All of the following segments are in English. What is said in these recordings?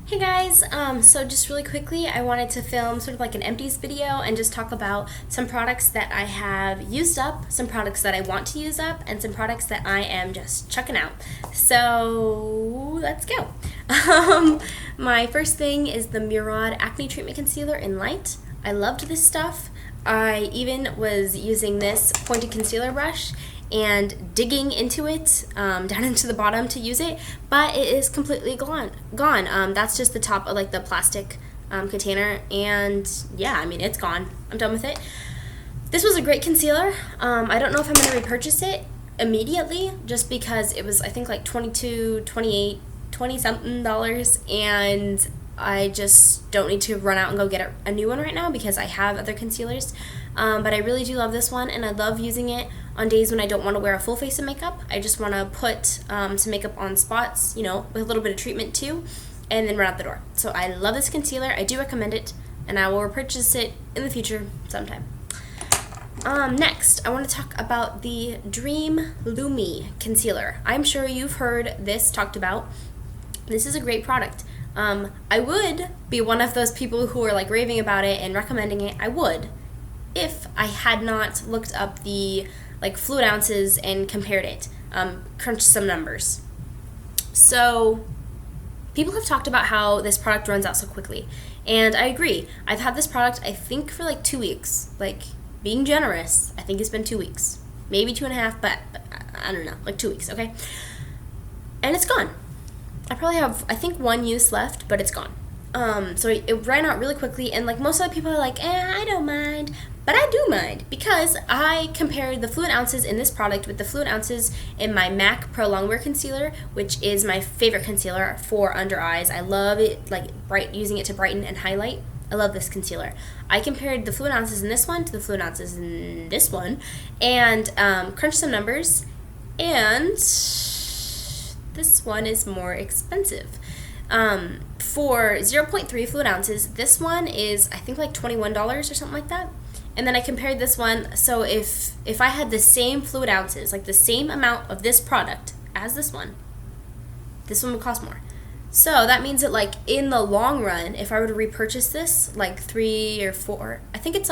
Hey guys, so just really quickly, I wanted to film sort of like an empties video and just talk about some products that I have used up, some products that I want to use up, and some products that I am just chucking out. So let's go. My first thing is the Murad Acne Treatment Concealer in Light. I loved this stuff. I even was using this pointed concealer brush and digging into it, down into the bottom to use it, but it is completely gone. That's just the top of like the plastic container, and yeah, I mean, it's gone. I'm done with it. This was a great concealer. I don't know if I'm going to repurchase it immediately, just because it was, I think, like $22, $28, $20-something, and I just don't need to run out and go get a new one right now because I have other concealers. But I really do love this one, and I love using it on days when I don't want to wear a full face of makeup. I just want to put some makeup on spots, with a little bit of treatment too, and then run out the door. So I love this concealer. I do recommend it, and I will repurchase it in the future sometime. Next, I want to talk about the Dream Lumi Concealer. I'm sure you've heard this talked about. This is a great product. I would be one of those people who are like raving about it and recommending it. I would, if I had not looked up the fluid ounces and compared it, crunched some numbers. So people have talked about how this product runs out so quickly, and I agree. I've had this product, I think, for 2 weeks. Being generous, I think it's been 2 weeks, maybe 2.5, but I don't know, 2 weeks, okay? And it's gone. I probably have, I think, one use left, but it's gone. So it ran out really quickly, and most other people are like, I don't mind. But I do mind, because I compared the fluid ounces in this product with the fluid ounces in my MAC Pro Longwear Concealer, which is my favorite concealer for under eyes. I love it, using it to brighten and highlight. I love this concealer. I compared the fluid ounces in this one to the fluid ounces in this one, and crunched some numbers, and this one is more expensive. For 0.3 fluid ounces, this one is, I think, $21 or something like that. And then I compared this one, so if I had the same fluid ounces, the same amount of this product as this one would cost more. So that means that in the long run, if I were to repurchase this 3 or 4, I think it's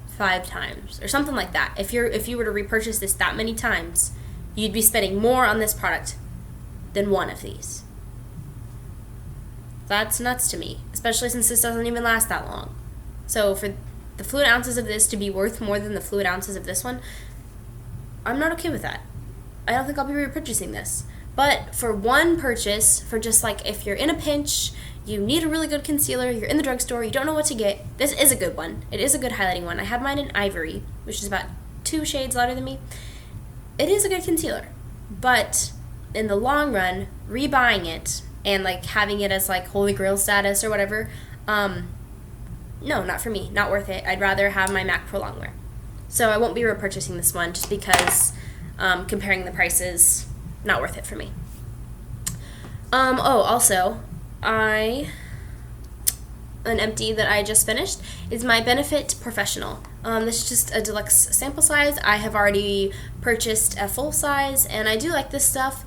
5 times or something like that. If you were to repurchase this that many times, you'd be spending more on this product than one of these. That's nuts to me, especially since this doesn't even last that long. So for the fluid ounces of this to be worth more than the fluid ounces of this one, I'm not okay with that. I don't think I'll be repurchasing this. But for one purchase, for just if you're in a pinch, you need a really good concealer, you're in the drugstore, you don't know what to get, this is a good one. It is a good highlighting one. I have mine in Ivory, which is about 2 shades lighter than me. It is a good concealer. But in the long run, rebuying it and having it as Holy Grail status or whatever, no, not for me. Not worth it. I'd rather have my MAC Pro Longwear. So I won't be repurchasing this one just because comparing the prices, not worth it for me. Also, an empty that I just finished is my Benefit Professional. This is just a deluxe sample size. I have already purchased a full size, and I do like this stuff.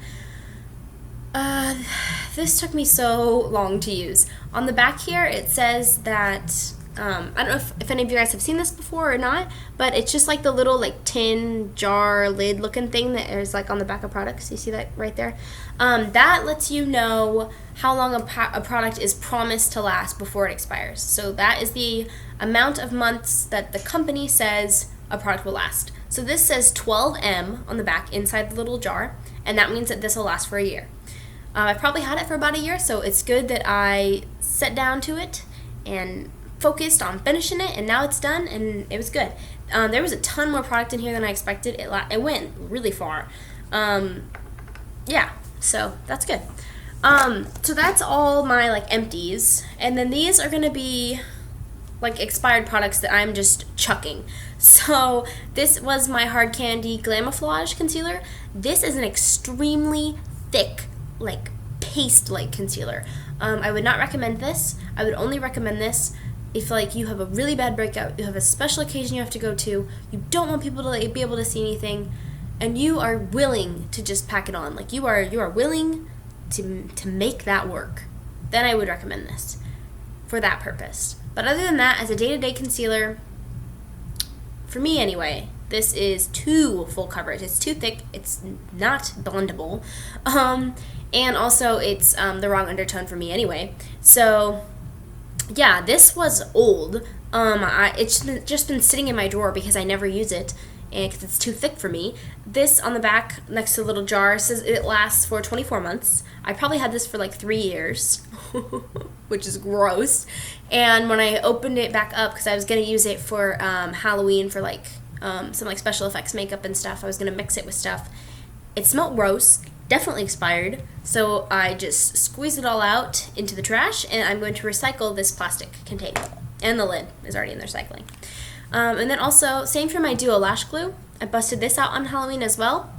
This took me so long to use. On the back here, it says that, I don't know if any of you guys have seen this before or not, but it's just the little tin jar lid looking thing that is on the back of products. You see that right there? That lets you know how long a product is promised to last before it expires. So that is the amount of months that the company says a product will last. So this says 12M on the back inside the little jar, and that means that this will last for a year. I've probably had it for about a year, so it's good that I sat down to it and focused on finishing it, and now it's done, and it was good. There was a ton more product in here than I expected. It went really far. Yeah, so that's good. So that's all my empties, and then these are gonna be expired products that I'm just chucking. So this was my Hard Candy Glamouflage concealer. This is an extremely thick, paste-like concealer. I would not recommend this. I would only recommend this if you have a really bad breakout, you have a special occasion you have to go to, you don't want people to be able to see anything, and you are willing to just pack it on. You are willing to make that work. then I would recommend this for that purpose. But other than that, as a day-to-day concealer, for me anyway, this is too full coverage. It's too thick. It's not blendable. And also it's the wrong undertone for me anyway. So yeah, this was old. It's just been sitting in my drawer because I never use it, and because it's too thick for me. This on the back next to the little jar says it lasts for 24 months. I probably had this for like 3 years, which is gross. And when I opened it back up, because I was going to use it for Halloween for like some like special effects makeup and stuff, I was going to mix it with stuff. It smelled gross, definitely expired, so I just squeezed it all out into the trash, and I'm going to recycle this plastic container. And the lid is already in the recycling. And then also, same for my Duo Lash Glue. I busted this out on Halloween as well.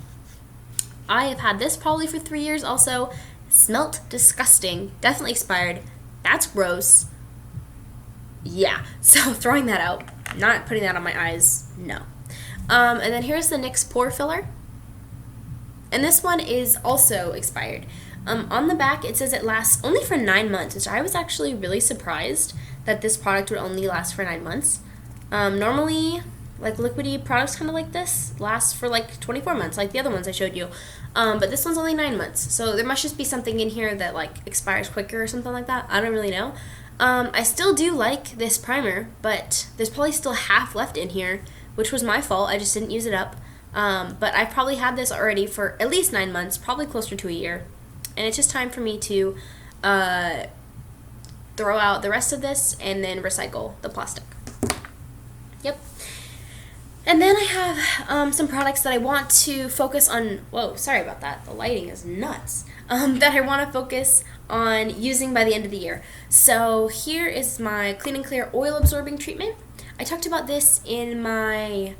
I have had this probably for 3 years also. Smelt disgusting. Definitely expired. That's gross. Yeah, so throwing that out. Not putting that on my eyes, no. And then here's the NYX Pore Filler. And this one is also expired. On the back, it says it lasts only for 9 months, which I was actually really surprised that this product would only last for 9 months. Normally, like liquidy products kind of like this last for like 24 months, like the other ones I showed you. But this one's only 9 months, so there must just be something in here that like expires quicker or something like that. I don't really know. I still do like this primer, but there's probably still half left in here, which was my fault. I just didn't use it up. But I probably had this already for at least 9 months, probably closer to a year. And it's just time for me to throw out the rest of this and then recycle the plastic. Yep. And then I have some products that I want to focus on. Whoa, sorry about that. The lighting is nuts. That I want to focus on using by the end of the year. So here is my Clean and Clear Oil Absorbing Treatment. I talked about this in my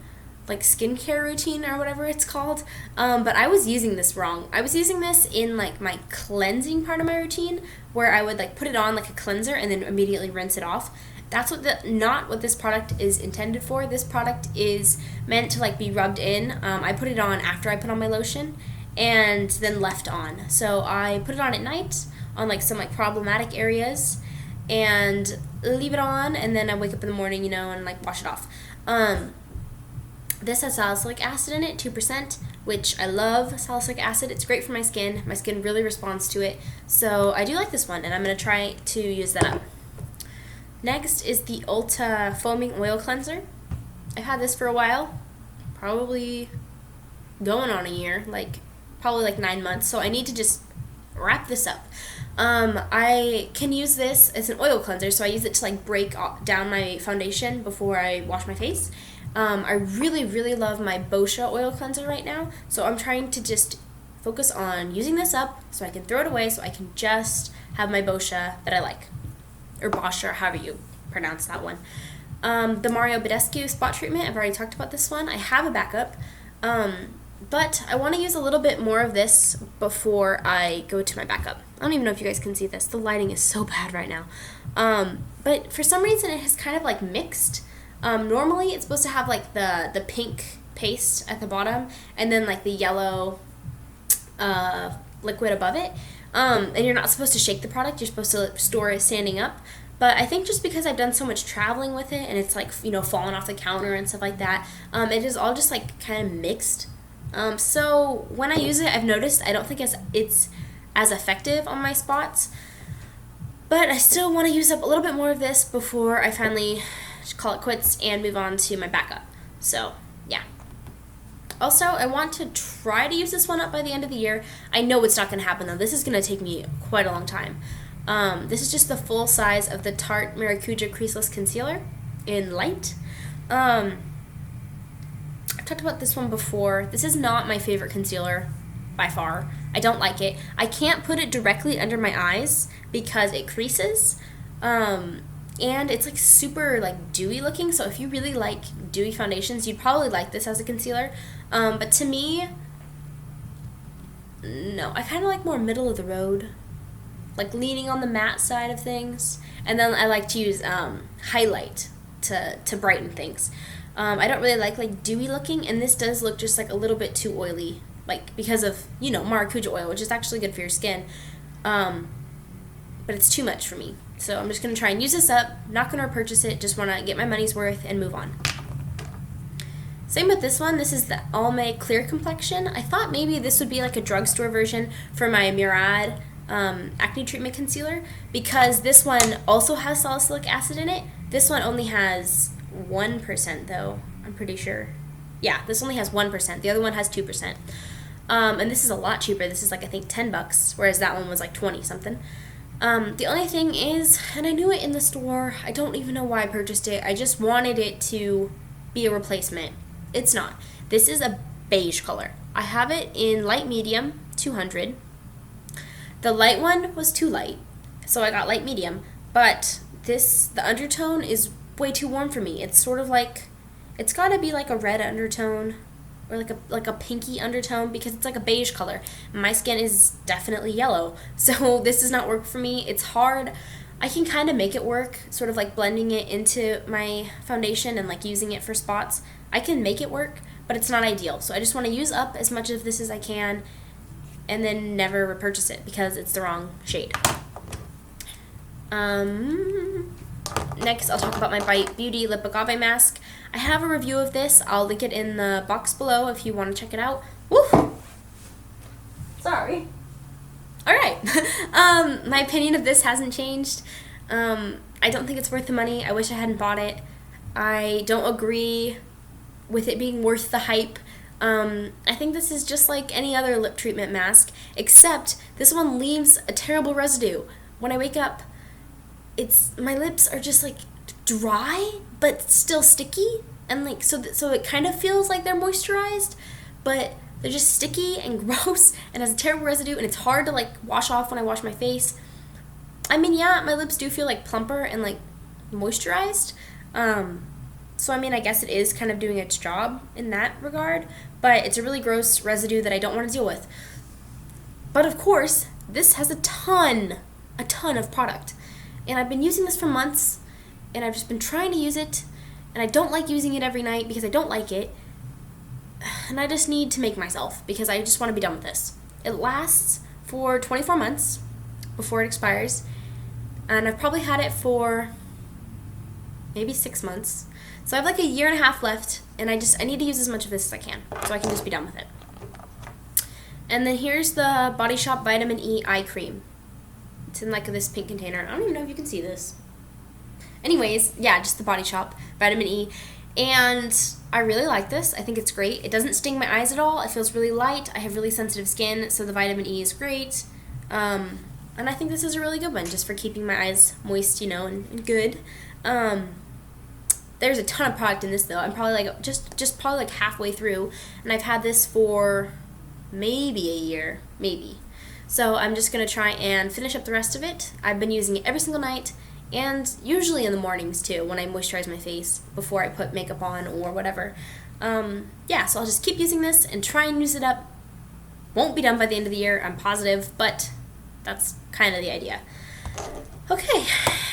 like skincare routine or whatever it's called, but I was using this wrong. I was using this in like my cleansing part of my routine, where I would like put it on like a cleanser and then immediately rinse it off. That's not what this product is intended for. This product is meant to like be rubbed in. I put it on after I put on my lotion and then left on. So I put it on at night on like some like problematic areas and leave it on, and then I wake up in the morning, and like wash it off. This has salicylic acid in it, 2%, which I love salicylic acid. It's great for my skin. My skin really responds to it. So I do like this one, and I'm going to try to use that up. Next is the Ulta Foaming Oil Cleanser. I've had this for a while, probably going on a year, probably like 9 months. So I need to just wrap this up. I can use this as an oil cleanser, so I use it to like break down my foundation before I wash my face. I really, really love my Boscia oil cleanser right now, so I'm trying to just focus on using this up so I can throw it away, so I can just have my Boscia that I like, or Boscia, however you pronounce that one. The Mario Badescu Spot Treatment, I've already talked about this one. I have a backup, but I want to use a little bit more of this before I go to my backup. I don't even know if you guys can see this. The lighting is so bad right now. But for some reason it has kind of like mixed. Normally it's supposed to have like the pink paste at the bottom and then like the yellow liquid above it. And you're not supposed to shake the product. You're supposed to store it standing up. But I think just because I've done so much traveling with it and it's like, falling off the counter and stuff like that, it is all just like kind of mixed. So when I use it, I've noticed I don't think it's as effective on my spots. But I still want to use up a little bit more of this before I finally call it quits and move on to my backup. So, yeah. Also, I want to try to use this one up by the end of the year. I know it's not going to happen, though. This is going to take me quite a long time. This is just the full size of the Tarte Maracuja Creaseless Concealer in light. I've talked about this one before. This is not my favorite concealer by far. I don't like it. I can't put it directly under my eyes because it creases. And it's like super like dewy looking, so if you really like dewy foundations, you'd probably like this as a concealer. But to me, no, I kind of like more middle of the road, like leaning on the matte side of things. And then I like to use highlight to brighten things. I don't really like dewy looking, and this does look just like a little bit too oily, like because of maracuja oil, which is actually good for your skin. But but it's too much for me. So I'm just going to try and use this up. Not going to repurchase it. Just want to get my money's worth and move on. Same with this one. This is the Almay Clear Complexion. I thought maybe this would be like a drugstore version for my Murad acne treatment concealer, because this one also has salicylic acid in it. This one only has 1% though, I'm pretty sure. Yeah, this only has 1%. The other one has 2%. And this is a lot cheaper. This is like, I think, $10, whereas that one was like 20 something. The only thing is, and I knew it in the store, I don't even know why I purchased it. I just wanted it to be a replacement. It's not. This is a beige color. I have it in light medium, 200. The light one was too light, so I got light medium. But the undertone is way too warm for me. It's sort of like, it's got to be like a red undertone or like a pinky undertone, because it's like a beige color. My skin is definitely yellow, so this does not work for me. It's hard. I can kind of make it work, sort of like blending it into my foundation and like using it for spots. I can make it work, but it's not ideal. So I just want to use up as much of this as I can and then never repurchase it because it's the wrong shade. Next, I'll talk about my Bite Beauty Lip Agave Mask. I have a review of this. I'll link it in the box below if you want to check it out. Woo! Sorry. All right. My opinion of this hasn't changed. I don't think it's worth the money. I wish I hadn't bought it. I don't agree with it being worth the hype. I think this is just like any other lip treatment mask, except this one leaves a terrible residue. When I wake up, my lips are just like dry, but still sticky, and like so it kind of feels like they're moisturized, but they're just sticky and gross and has a terrible residue, and it's hard to like wash off when I wash my face. I mean, yeah, my lips do feel like plumper and like moisturized. So I mean, I guess it is kind of doing its job in that regard, but it's a really gross residue that I don't want to deal with. But of course, this has a ton of product. And I've been using this for months, and I've just been trying to use it, and I don't like using it every night because I don't like it. And I just need to make myself, because I just want to be done with this. It lasts for 24 months before it expires, and I've probably had it for maybe 6 months. So I have like a year and a half left, and I need to use as much of this as I can, so I can just be done with it. And then here's the Body Shop Vitamin E Eye Cream. It's in like this pink container. I don't even know if you can see this. Anyways, yeah, just the Body Shop Vitamin E. And I really like this. I think it's great. It doesn't sting my eyes at all. It feels really light. I have really sensitive skin, so the vitamin E is great. And I think this is a really good one just for keeping my eyes moist, and good. There's a ton of product in this though. I'm probably like just probably like halfway through, and I've had this for maybe a year, maybe. So I'm just going to try and finish up the rest of it. I've been using it every single night, and usually in the mornings too, when I moisturize my face before I put makeup on or whatever. Yeah, so I'll just keep using this and try and use it up. Won't be done by the end of the year, I'm positive, but that's kind of the idea. Okay,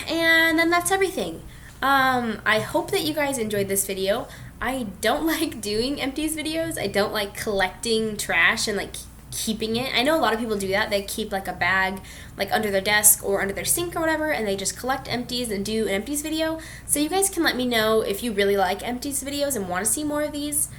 and then that's everything. I hope that you guys enjoyed this video. I don't like doing Empties videos. I don't like collecting trash and like keeping it. I know a lot of people do that. They keep like a bag like under their desk or under their sink or whatever, and they just collect empties and do an Empties video. So you guys can let me know if you really like Empties videos and want to see more of these.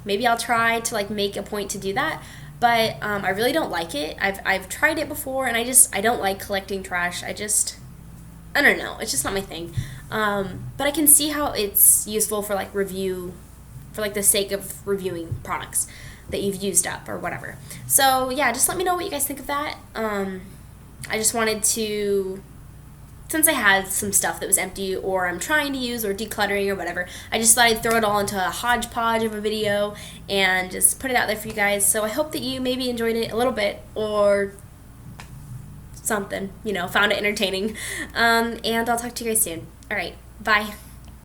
Maybe I'll try to like make a point to do that. But I really don't like it. I've tried it before, and I don't like collecting trash. I don't know. It's just not my thing. But I can see how it's useful for like review, for like the sake of reviewing products that you've used up or whatever. So yeah, just let me know what you guys think of that. I just wanted to, since I had some stuff that was empty or I'm trying to use or decluttering or whatever, I just thought I'd throw it all into a hodgepodge of a video and just put it out there for you guys. So I hope that you maybe enjoyed it a little bit or something, found it entertaining. And I'll talk to you guys soon. All right, bye.